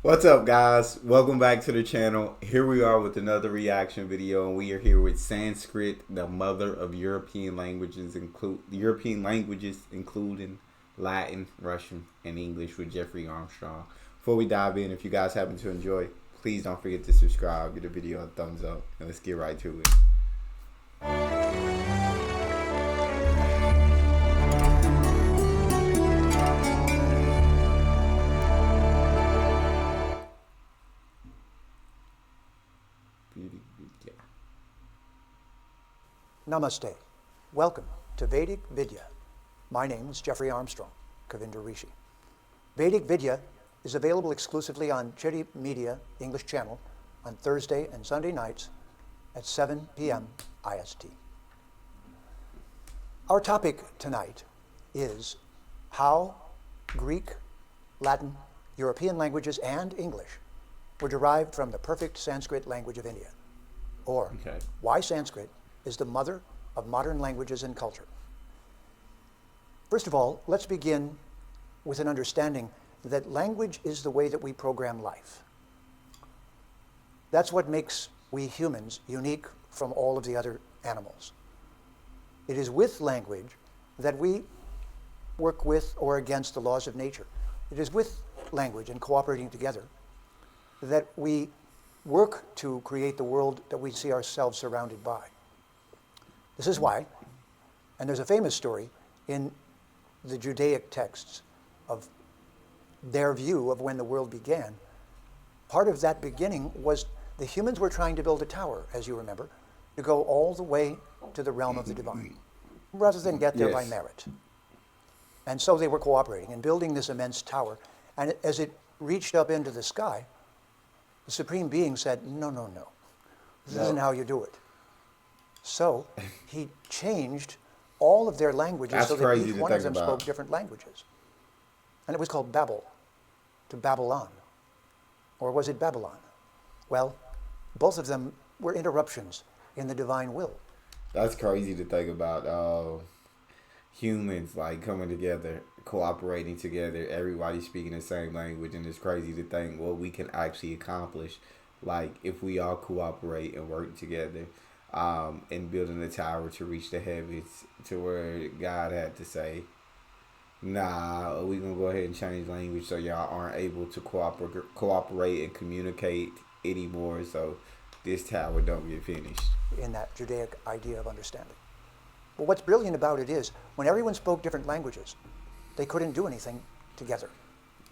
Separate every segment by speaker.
Speaker 1: What's up, guys? Welcome back to the channel. Here we are with another reaction video, and we are here with Sanskrit, the mother of European languages, including Latin, Russian, and English, with Jeffrey Armstrong. Before we dive in, if you guys happen to enjoy, please don't forget to subscribe, give the video a thumbs up, and let's get right to it.
Speaker 2: Namaste. Welcome to Vedic Vidya. My name is Jeffrey Armstrong, Kavinder Rishi. Vedic Vidya is available exclusively on Chitty Media English channel on Thursday and Sunday nights at 7 p.m. IST. Our topic tonight is how Greek, Latin, European languages, and English were derived from the perfect Sanskrit language of India, or why Sanskrit is the mother of modern languages and culture. First of all, let's begin with an understanding that language is the way that we program life. That's what makes we humans unique from all of the other animals. It is with language that we work with or against the laws of nature. It is with language and cooperating together that we work to create the world that we see ourselves surrounded by. This is why, and there's a famous story in the Judaic texts of their view of when the world began. Part of that beginning was the humans were trying to build a tower, as you remember, to go all the way to the realm of the divine, rather than get there by merit. And so they were cooperating and building this immense tower. And as it reached up into the sky, the Supreme Being said, no, this isn't how you do it. So he changed all of their languages so that each one of them spoke different languages. And it was called Babel, to Babylon. Or was it Babylon? Well, both of them were interruptions in the divine will.
Speaker 1: That's crazy to think about. Humans like coming together, cooperating together, everybody speaking the same language, and it's crazy to think what we can actually accomplish, like if we all cooperate and work together. And building a tower to reach the heavens, to where God had to say, nah, we're going to go ahead and change language so y'all aren't able to cooperate and communicate anymore, so this tower don't get finished.
Speaker 2: In that Judaic idea of understanding. But what's brilliant about it is, when everyone spoke different languages, they couldn't do anything together.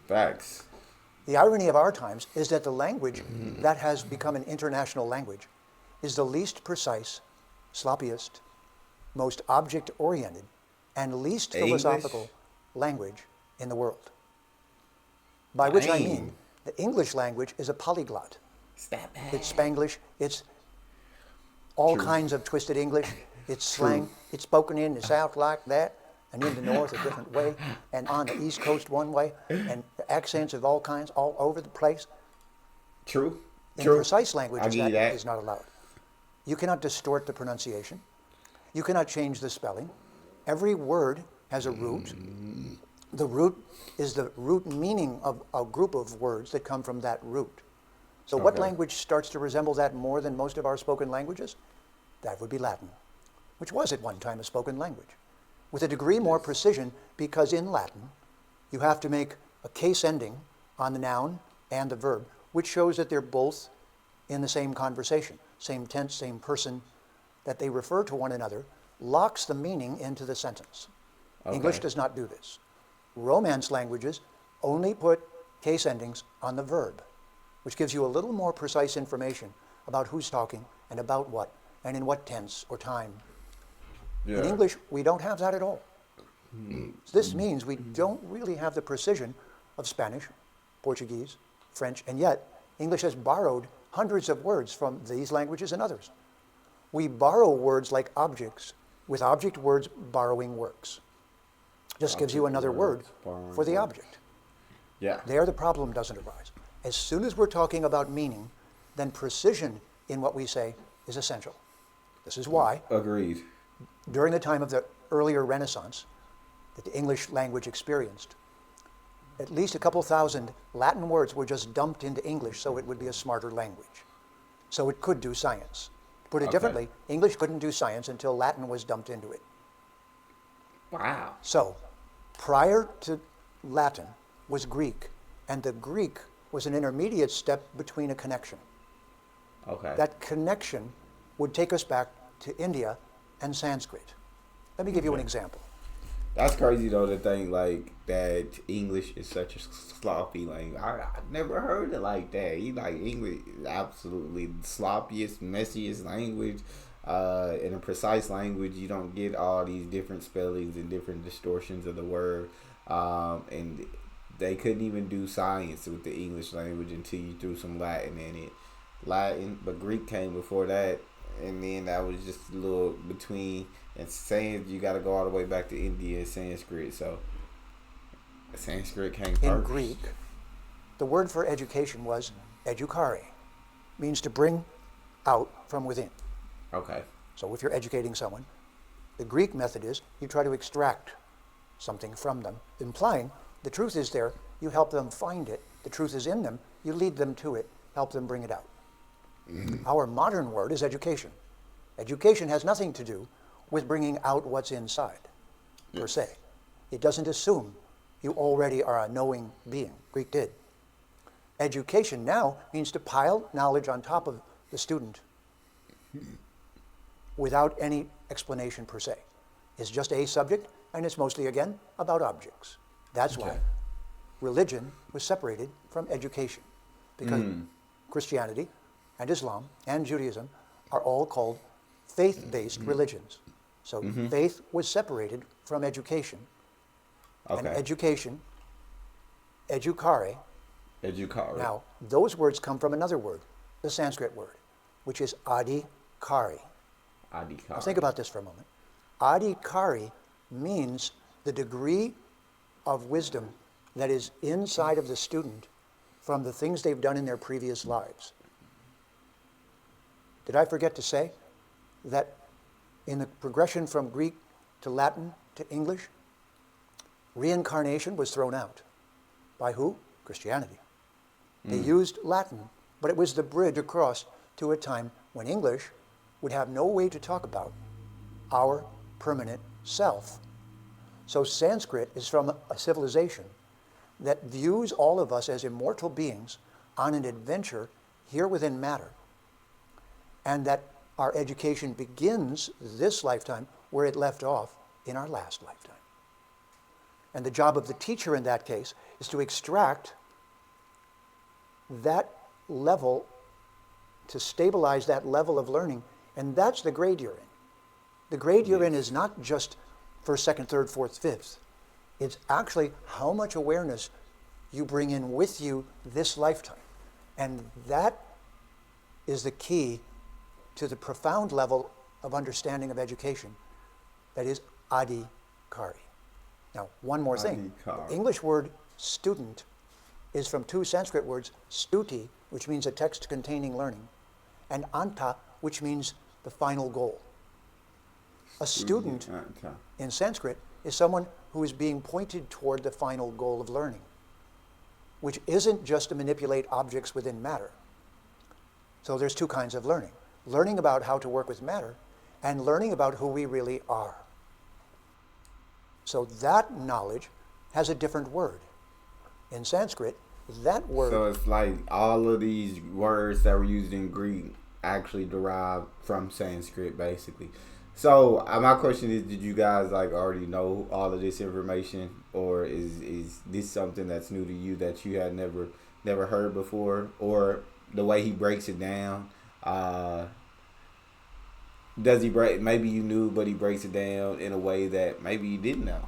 Speaker 1: Facts.
Speaker 2: The irony of our times is that the language that has become an international language is the least precise, sloppiest, most object-oriented, and least philosophical language in the world. By which I mean, the English language is a polyglot. It's Spanglish, it's all kinds of twisted English, it's slang, it's spoken in the South like that, and in the North a different way, and on the East Coast one way, and accents of all kinds all over the place.
Speaker 1: True.
Speaker 2: In precise languages, that is not allowed. You cannot distort the pronunciation. You cannot change the spelling. Every word has a root. The root is the root meaning of a group of words that come from that root. So what language starts to resemble that more than most of our spoken languages? That would be Latin, which was at one time a spoken language, with a degree more precision, because in Latin you have to make a case ending on the noun and the verb, which shows that they're both in the same conversation, same tense, same person, that they refer to one another, locks the meaning into the sentence. English does not do this. Romance languages only put case endings on the verb, which gives you a little more precise information about who's talking and about what, and in what tense or time. In English, we don't have that at all. This means we don't really have the precision of Spanish, Portuguese, French, and yet English has borrowed hundreds of words from these languages and others. We borrow words like objects, with object words borrowing works. Just gives you another word for the object. There the problem doesn't arise. As soon as we're talking about meaning, then precision in what we say is essential. This is why, during the time of the earlier Renaissance that the English language experienced, at least a couple thousand Latin words were just dumped into English so it would be a smarter language. So it could do science. To put it differently, English couldn't do science until Latin was dumped into it.
Speaker 1: Wow.
Speaker 2: So prior to Latin was Greek, and the Greek was an intermediate step between a connection.
Speaker 1: Okay.
Speaker 2: That connection would take us back to India and Sanskrit. Let me give you an example.
Speaker 1: That's crazy though to think like that English is such a sloppy language. I never heard it like that. English is absolutely the sloppiest, messiest language. In a precise language, you don't get all these different spellings and different distortions of the word. And they couldn't even do science with the English language until you threw some Latin in it. But Greek came before that, and then that was just a little between. And saying you got to go all the way back to India and Sanskrit. So Sanskrit came first.
Speaker 2: In Greek, the word for education was educare, means to bring out from within.
Speaker 1: Okay.
Speaker 2: So if you're educating someone, the Greek method is you try to extract something from them, implying the truth is there, you help them find it, the truth is in them, you lead them to it, help them bring it out. Mm-hmm. Our modern word is education. Education has nothing to do with bringing out what's inside, per se. It doesn't assume you already are a knowing being. Greek did. Education now means to pile knowledge on top of the student without any explanation per se. It's just a subject, and it's mostly, again, about objects. That's why religion was separated from education, because Christianity and Islam and Judaism are all called faith-based religions. So faith was separated from education. And education, educare.
Speaker 1: Educare.
Speaker 2: Now, those words come from another word, the Sanskrit word, which is adhikari.
Speaker 1: Adhikari.
Speaker 2: Now think about this for a moment. Adhikari means the degree of wisdom that is inside of the student from the things they've done in their previous lives. Did I forget to say that in the progression from Greek to Latin to English, reincarnation was thrown out. By who? Christianity. They used Latin, but it was the bridge across to a time when English would have no way to talk about our permanent self. So Sanskrit is from a civilization that views all of us as immortal beings on an adventure here within matter, and that our education begins this lifetime where it left off in our last lifetime. And the job of the teacher in that case is to extract that level, to stabilize that level of learning, and that's the grade you're in. The grade you're in is not just first, second, third, fourth, fifth. It's actually how much awareness you bring in with you this lifetime. And that is the key to the profound level of understanding of education that is adhikari. Now, one more thing. The English word student is from two Sanskrit words, stuti, which means a text containing learning, and anta, which means the final goal. A student in Sanskrit is someone who is being pointed toward the final goal of learning, which isn't just to manipulate objects within matter. So there's two kinds of learning. Learning about how to work with matter and learning about who we really are. So that knowledge has a different word. In Sanskrit, that word...
Speaker 1: So it's like all of these words that were used in Greek actually derive from Sanskrit, basically. So my question is, did you guys like already know all of this information, or is this something that's new to you that you had never heard before? Or the way he breaks it down, does he break? Maybe you knew, but he breaks it down in a way that maybe you didn't know.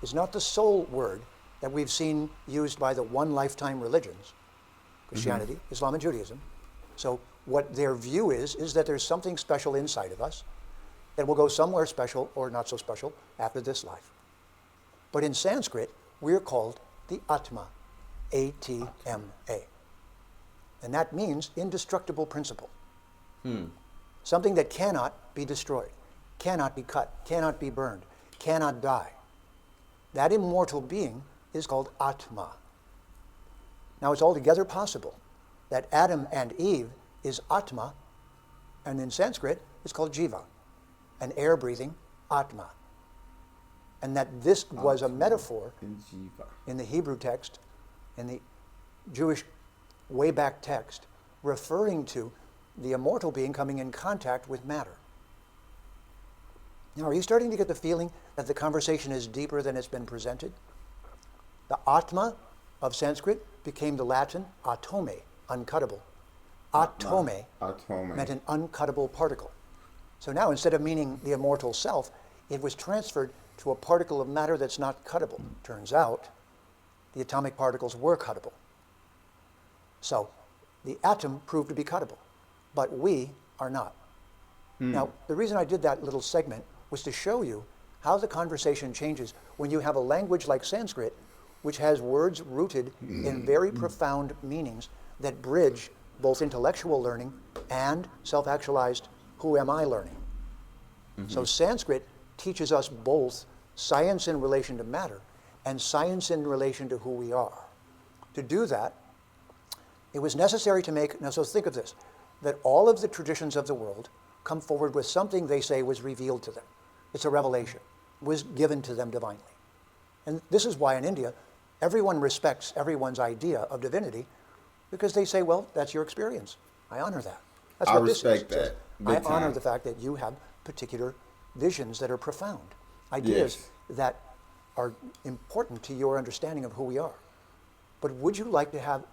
Speaker 2: Is not the sole word that we've seen used by the one lifetime religions, Christianity, Islam, and Judaism. So what their view is that there's something special inside of us that will go somewhere special or not so special after this life. But in Sanskrit, we're called the atma, A-T-M-A. And that means indestructible principle. Something that cannot be destroyed, cannot be cut, cannot be burned, cannot die. That immortal being is called atma. Now it's altogether possible that Adam and Eve is atma, and in Sanskrit it's called jiva, an air-breathing atma. And that this was a metaphor in the Hebrew text, in the Jewish way back text, referring to the immortal being coming in contact with matter. Now, are you starting to get the feeling that the conversation is deeper than it's been presented? The atma of Sanskrit became the Latin atome, uncuttable. Atome meant an uncuttable particle. So now, instead of meaning the immortal self, it was transferred to a particle of matter that's not cuttable. Turns out, the atomic particles were cuttable. So, the atom proved to be cuttable, but we are not. Now, the reason I did that little segment was to show you how the conversation changes when you have a language like Sanskrit, which has words rooted in very profound meanings that bridge both intellectual learning and self-actualized who am I learning. So Sanskrit teaches us both science in relation to matter and science in relation to who we are. To do that, it was necessary to make, now so think of this, that all of the traditions of the world come forward with something they say was revealed to them. It's a revelation, was given to them divinely. And this is why in India, everyone respects everyone's idea of divinity because they say, well, that's your experience. I honor that. That's what this is.
Speaker 1: I respect that.
Speaker 2: I honor the fact that you have particular visions that are profound, ideas that are important to your understanding of who we are. But would you like to have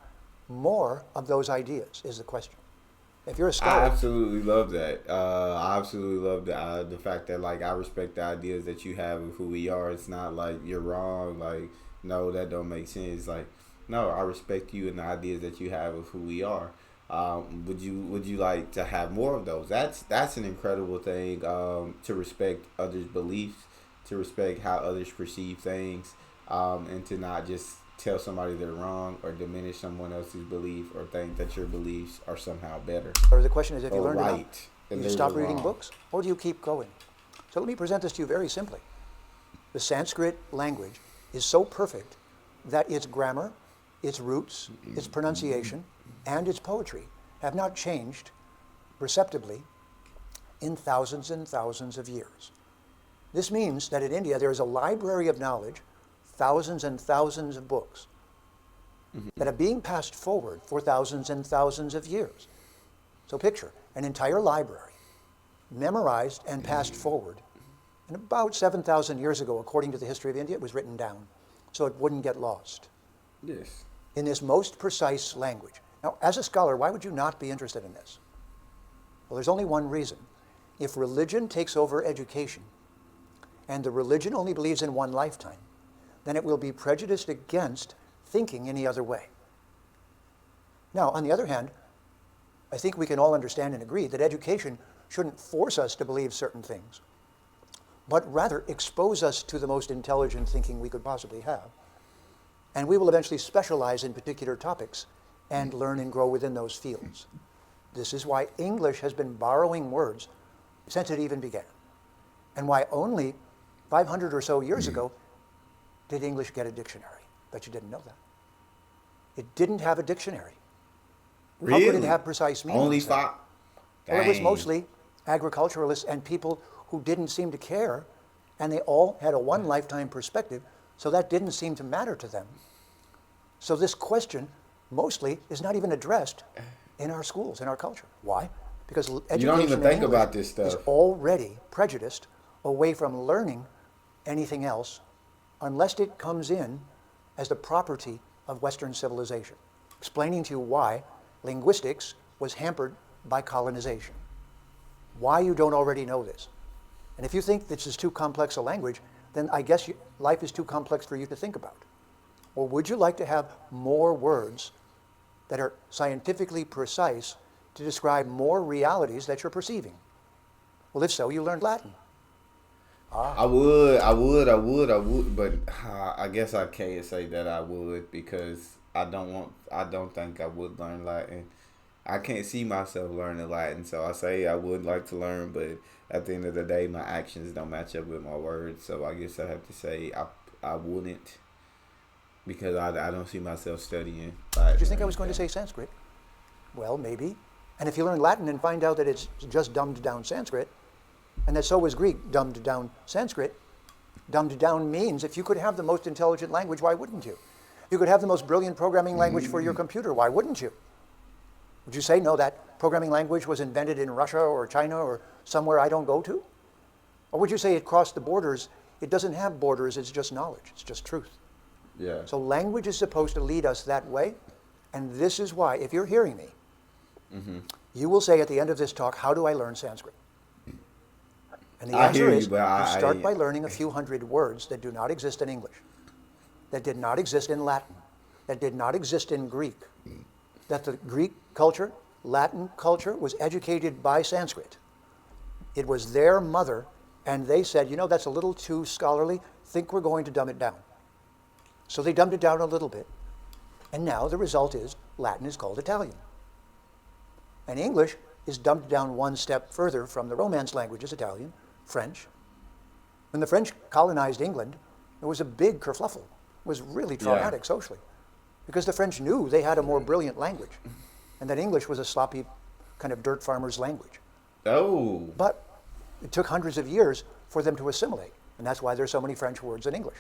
Speaker 2: more of those ideas is the question. If you're a scholar,
Speaker 1: I absolutely love that. I absolutely love the fact that like I respect the ideas that you have of who we are. It's not like you're wrong. Like no, that don't make sense. Like no, I respect you and the ideas that you have of who we are. Would you like to have more of those? That's an incredible thing. To respect others' beliefs, to respect how others perceive things, and to not just tell somebody they're wrong or diminish someone else's belief or think that your beliefs are somehow better.
Speaker 2: Or the question is, if you learned
Speaker 1: right,
Speaker 2: enough, do you stop reading books or do you keep going? So let me present this to you very simply. The Sanskrit language is so perfect that its grammar, its roots, its pronunciation, and its poetry have not changed perceptibly in thousands and thousands of years. This means that in India there is a library of knowledge, thousands and thousands of books that are being passed forward for thousands and thousands of years. So picture an entire library memorized and passed forward. And about 7,000 years ago, according to the history of India, it was written down so it wouldn't get lost.
Speaker 1: Yes.
Speaker 2: In this most precise language. Now, as a scholar, why would you not be interested in this? Well, there's only one reason. If religion takes over education, and the religion only believes in one lifetime, then it will be prejudiced against thinking any other way. Now, on the other hand, I think we can all understand and agree that education shouldn't force us to believe certain things, but rather expose us to the most intelligent thinking we could possibly have. And we will eventually specialize in particular topics and learn and grow within those fields. This is why English has been borrowing words since it even began, and why only 500 or so years ago did English get a dictionary. Bet you didn't know that. It didn't have a dictionary.
Speaker 1: Really?
Speaker 2: How could it have precise meanings?
Speaker 1: Only 5?
Speaker 2: Well, it was mostly agriculturalists and people who didn't seem to care, and they all had a one lifetime perspective, so that didn't seem to matter to them. So this question mostly is not even addressed in our schools, in our culture. Why? Because education
Speaker 1: you don't even think about this stuff.
Speaker 2: Is already prejudiced away from learning anything else unless it comes in as the property of Western civilization, explaining to you why linguistics was hampered by colonization. Why you don't already know this. And if you think this is too complex a language, then I guess life is too complex for you to think about. Or would you like to have more words that are scientifically precise to describe more realities that you're perceiving? Well, if so, you learned Latin.
Speaker 1: I would, but I guess I can't say that I would because I don't think I would learn Latin. I can't see myself learning Latin, so I say I would like to learn, but at the end of the day, my actions don't match up with my words, so I guess I have to say I wouldn't. Because I don't see myself studying
Speaker 2: Did
Speaker 1: Latin
Speaker 2: you
Speaker 1: or
Speaker 2: think I was going to
Speaker 1: anything.
Speaker 2: say Sanskrit? Well, maybe. And if you learn Latin and find out that it's just dumbed down Sanskrit, and that so was Greek, dumbed down Sanskrit, dumbed down means if you could have the most intelligent language, why wouldn't you? You could have the most brilliant programming language for your computer, why wouldn't you? Would you say, no, that programming language was invented in Russia or China or somewhere I don't go to? Or would you say it crossed the borders? It doesn't have borders, it's just knowledge, it's just truth.
Speaker 1: Yeah.
Speaker 2: So language is supposed to lead us that way, and this is why, if you're hearing me, you will say at the end of this talk, how do I learn Sanskrit? And the answer is, you start by learning a few hundred words that do not exist in English, that did not exist in Latin, that did not exist in Greek, that the Greek culture, Latin culture was educated by Sanskrit. It was their mother, and they said, you know, that's a little too scholarly, think we're going to dumb it down. So they dumbed it down a little bit, and now the result is Latin is called Italian. And English is dumbed down one step further from the Romance languages, Italian, French. When the French colonized England, it was a big kerfluffle. It was really traumatic socially, because the French knew they had a more brilliant language, and that English was a sloppy kind of dirt farmer's language.
Speaker 1: Oh.
Speaker 2: But it took hundreds of years for them to assimilate, and that's why there's so many French words in English.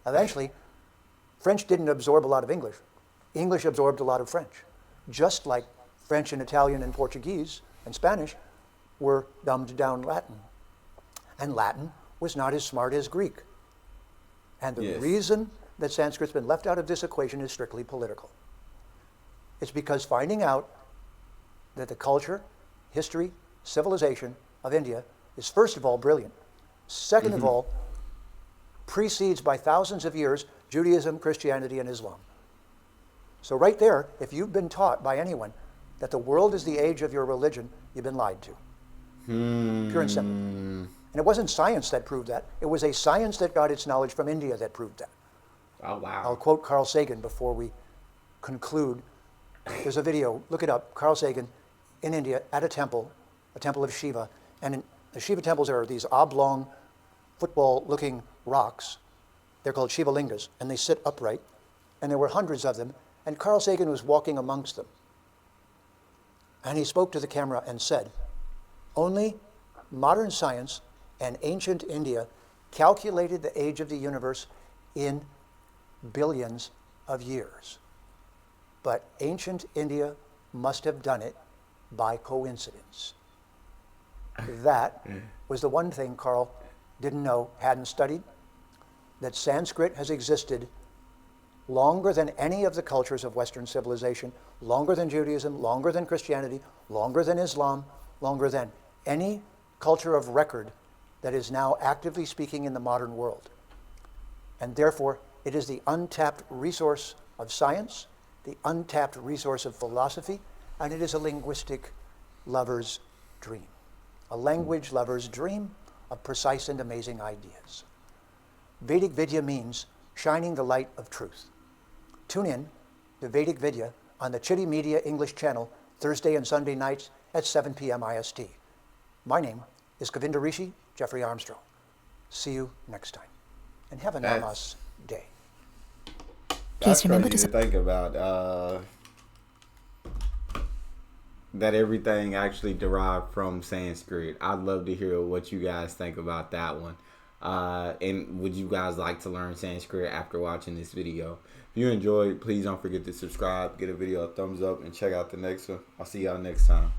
Speaker 2: Eventually, French didn't absorb a lot of English. English absorbed a lot of French, just like French and Italian and Portuguese and Spanish were dumbed down Latin. And Latin was not as smart as Greek. And the reason that Sanskrit's been left out of this equation is strictly political. It's because finding out that the culture, history, civilization of India is first of all brilliant. Second of all, precedes by thousands of years Judaism, Christianity, and Islam. So right there, if you've been taught by anyone that the world is the age of your religion, you've been lied to. Pure and simple. And it wasn't science that proved that. It was a science that got its knowledge from India that proved that.
Speaker 1: Oh, wow.
Speaker 2: I'll quote Carl Sagan before we conclude. There's a video, look it up, Carl Sagan in India at a temple of Shiva. And in the Shiva temples are these oblong, football-looking rocks. They're called Shiva lingas, and they sit upright. And there were hundreds of them, and Carl Sagan was walking amongst them. And he spoke to the camera and said, only modern science and ancient India calculated the age of the universe in billions of years. But ancient India must have done it by coincidence. That was the one thing Carl didn't know, hadn't studied, that Sanskrit has existed longer than any of the cultures of Western civilization, longer than Judaism, longer than Christianity, longer than Islam, longer than any culture of record that is now actively speaking in the modern world. And therefore, it is the untapped resource of science, the untapped resource of philosophy, and it is a linguistic lover's dream. A language lover's dream of precise and amazing ideas. Vedic Vidya means shining the light of truth. Tune in to Vedic Vidya on the Chitty Media English channel Thursday and Sunday nights at 7 p.m. IST. My name is Govinda Rishi, Jeffrey Armstrong. See you next time. And have a Namas day.
Speaker 1: Please remember to think about that everything actually derived from Sanskrit. I'd love to hear what you guys think about that one. And would you guys like to learn Sanskrit after watching this video? If you enjoyed, please don't forget to subscribe, give the video a thumbs up, and check out the next one. I'll see y'all next time.